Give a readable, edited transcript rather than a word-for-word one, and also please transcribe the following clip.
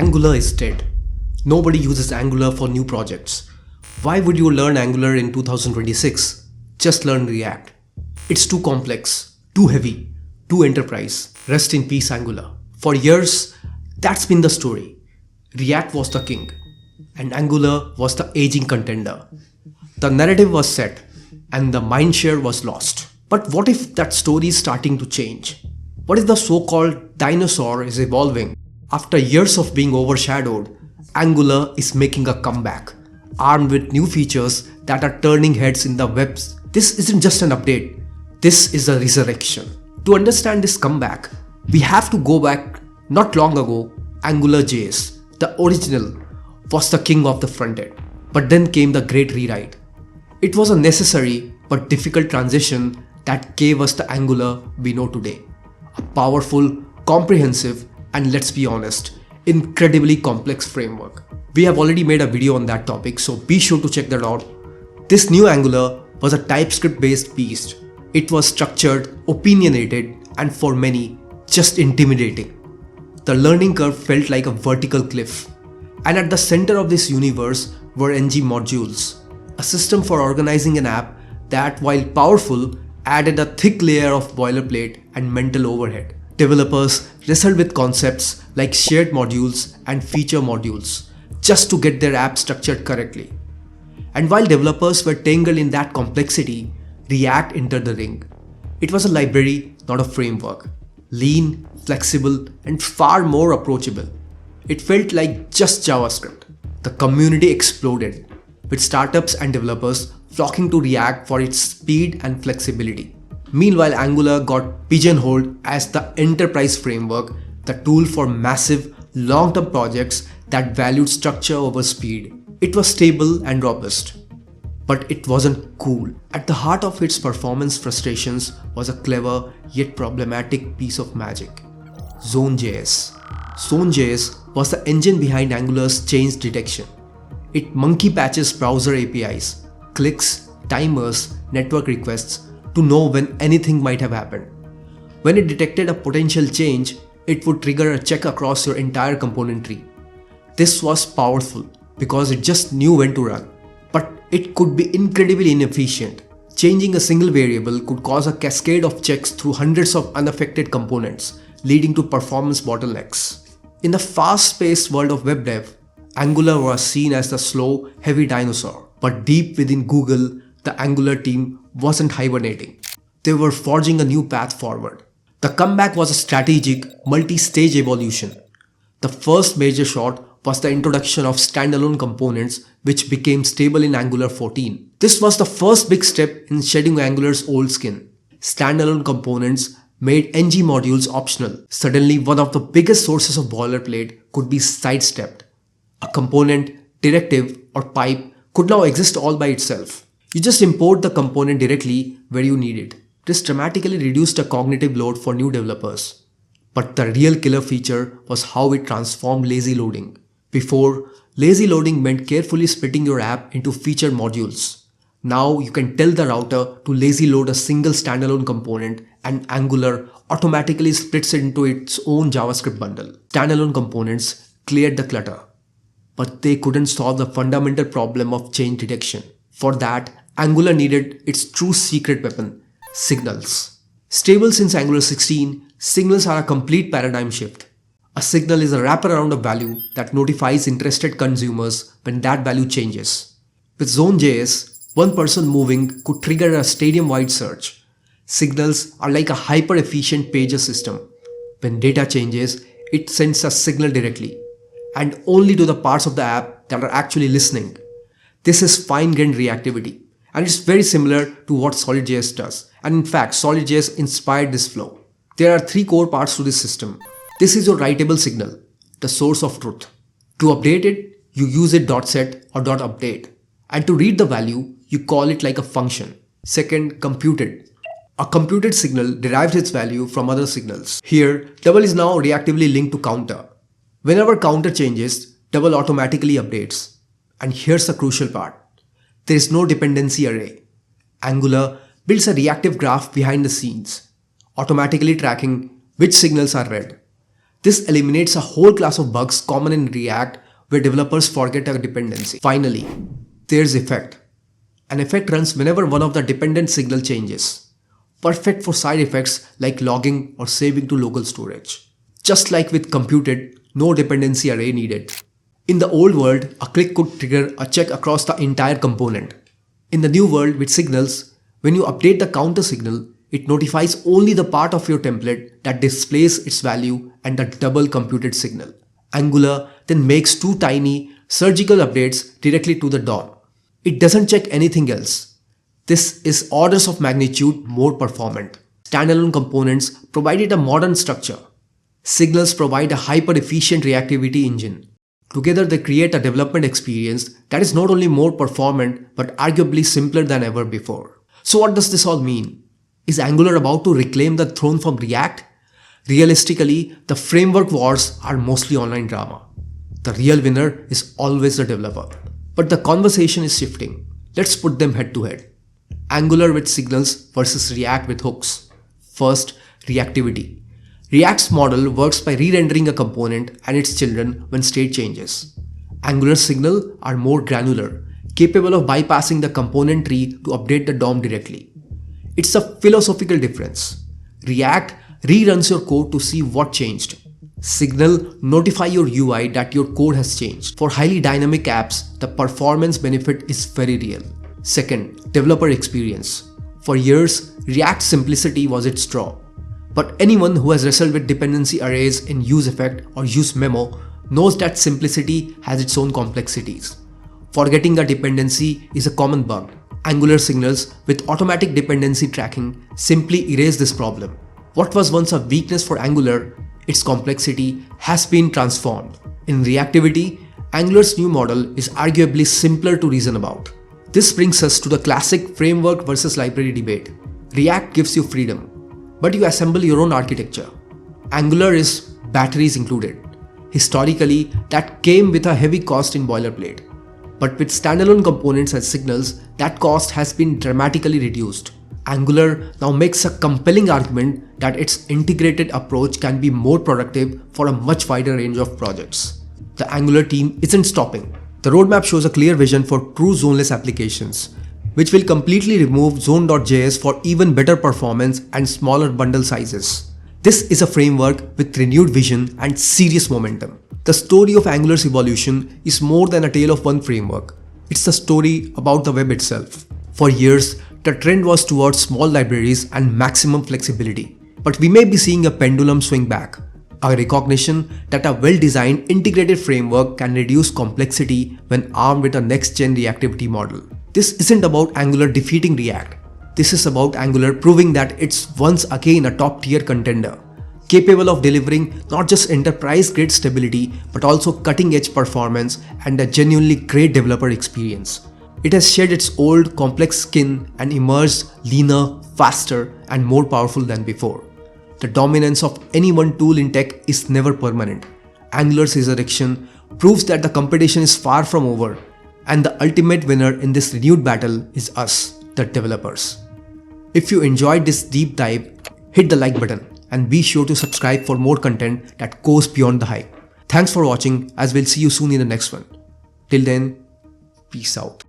Angular is dead. Nobody uses Angular for new projects. Why would you learn Angular in 2026? Just learn React. It's too complex, too heavy, too enterprise. Rest in peace, Angular. For years, that's been the story. React was the king, and Angular was the aging contender. The narrative was set, and the mindshare was lost. But what if that story is starting to change? What if the so-called dinosaur is evolving? After years of being overshadowed, Angular is making a comeback, armed with new features that are turning heads in the web. This isn't just an update, this is a resurrection. To understand this comeback, we have to go back not long ago. AngularJS, the original, was the king of the frontend. But then came the great rewrite. It was a necessary but difficult transition that gave us the Angular we know today. A powerful, comprehensive, and let's be honest, incredibly complex framework. We have already made a video on that topic, so be sure to check that out. This new Angular was a TypeScript-based beast. It was structured, opinionated, and for many, just intimidating. The learning curve felt like a vertical cliff. And at the center of this universe were NgModules, a system for organizing an app that, while powerful, added a thick layer of boilerplate and mental overhead. Developers wrestled with concepts like shared modules and feature modules just to get their app structured correctly. And while developers were tangled in that complexity, React entered the ring. It was a library, not a framework. Lean, flexible, and far more approachable. It felt like just JavaScript. The community exploded, with startups and developers flocking to React for its speed and flexibility. Meanwhile, Angular got pigeonholed as the enterprise framework, the tool for massive, long-term projects that valued structure over speed. It was stable and robust, but it wasn't cool. At the heart of its performance frustrations was a clever yet problematic piece of magic: Zone.js. Zone.js was the engine behind Angular's change detection. It monkey patches browser APIs, clicks, timers, network requests to know when anything might have happened. When it detected a potential change, it would trigger a check across your entire component tree. This was powerful because it just knew when to run, but it could be incredibly inefficient. Changing a single variable could cause a cascade of checks through hundreds of unaffected components, leading to performance bottlenecks. In the fast-paced world of web dev, Angular was seen as the slow, heavy dinosaur. But deep within Google, the Angular team wasn't hibernating. They were forging a new path forward. The comeback was a strategic, multi-stage evolution. The first major shot was the introduction of standalone components, which became stable in Angular 14. This was the first big step in shedding Angular's old skin. Standalone components made NgModules optional. Suddenly, one of the biggest sources of boilerplate could be sidestepped. A component, directive, or pipe could now exist all by itself. You just import the component directly where you need it. This dramatically reduced the cognitive load for new developers. But the real killer feature was how it transformed lazy loading. Before, lazy loading meant carefully splitting your app into feature modules. Now you can tell the router to lazy load a single standalone component, and Angular automatically splits it into its own JavaScript bundle. Standalone components cleared the clutter, but they couldn't solve the fundamental problem of change detection. For that, Angular needed its true secret weapon: signals. Stable since Angular 16, signals are a complete paradigm shift. A signal is a wraparound of value that notifies interested consumers when that value changes. With Zone.js, one person moving could trigger a stadium-wide search. Signals are like a hyper-efficient pager system. When data changes, it sends a signal directly, and only to the parts of the app that are actually listening. This is fine-grained reactivity, and it's very similar to what Solid.js does. And in fact, Solid.js inspired this flow. There are three core parts to this system. This is your writable signal, the source of truth. To update it, you use it .set or .update. And to read the value, you call it like a function. Second, computed. A computed signal derives its value from other signals. Here, double is now reactively linked to counter. Whenever counter changes, double automatically updates. And here's the crucial part. There is no dependency array. Angular builds a reactive graph behind the scenes, automatically tracking which signals are read. This eliminates a whole class of bugs common in React where developers forget a dependency. Finally, there's effect. An effect runs whenever one of the dependent signal changes. Perfect for side effects like logging or saving to local storage. Just like with computed, no dependency array needed. In the old world, a click could trigger a check across the entire component. In the new world with signals, when you update the counter signal, it notifies only the part of your template that displays its value and the double computed signal. Angular then makes two tiny, surgical updates directly to the DOM. It doesn't check anything else. This is orders of magnitude more performant. Standalone components provided a modern structure. Signals provide a hyper-efficient reactivity engine. Together they create a development experience that is not only more performant but arguably simpler than ever before. So what does this all mean? Is Angular about to reclaim the throne from React? Realistically, the framework wars are mostly online drama. The real winner is always the developer. But the conversation is shifting. Let's put them head to head. Angular with signals versus React with hooks. First, reactivity. React's model works by re-rendering a component and its children when state changes. Angular's signals are more granular, capable of bypassing the component tree to update the DOM directly. It's a philosophical difference. React reruns your code to see what changed. Signal notify your UI that your code has changed. For highly dynamic apps, the performance benefit is very real. Second, developer experience. For years, React's simplicity was its draw. But anyone who has wrestled with dependency arrays in useEffect or useMemo knows that simplicity has its own complexities. Forgetting a dependency is a common bug. Angular signals with automatic dependency tracking simply erase this problem. What was once a weakness for Angular, its complexity has been transformed. In reactivity, Angular's new model is arguably simpler to reason about. This brings us to the classic framework versus library debate. React gives you freedom, but you assemble your own architecture. Angular is batteries included. Historically, that came with a heavy cost in boilerplate. But with standalone components and signals, that cost has been dramatically reduced. Angular now makes a compelling argument that its integrated approach can be more productive for a much wider range of projects. The Angular team isn't stopping. The roadmap shows a clear vision for true zoneless applications, which will completely remove Zone.js for even better performance and smaller bundle sizes. This is a framework with renewed vision and serious momentum. The story of Angular's evolution is more than a tale of one framework. It's the story about the web itself. For years, the trend was towards small libraries and maximum flexibility. But we may be seeing a pendulum swing back. A recognition that a well-designed integrated framework can reduce complexity when armed with a next-gen reactivity model. This isn't about Angular defeating React. This is about Angular proving that it's once again a top-tier contender, capable of delivering not just enterprise-grade stability but also cutting-edge performance and a genuinely great developer experience. It has shed its old, complex skin and emerged leaner, faster, and more powerful than before. The dominance of any one tool in tech is never permanent. Angular's resurrection proves that the competition is far from over, and the ultimate winner in this renewed battle is us, the developers. If you enjoyed this deep dive, hit the like button and be sure to subscribe for more content that goes beyond the hype. Thanks for watching, as we'll see you soon in the next one. Till then, peace out.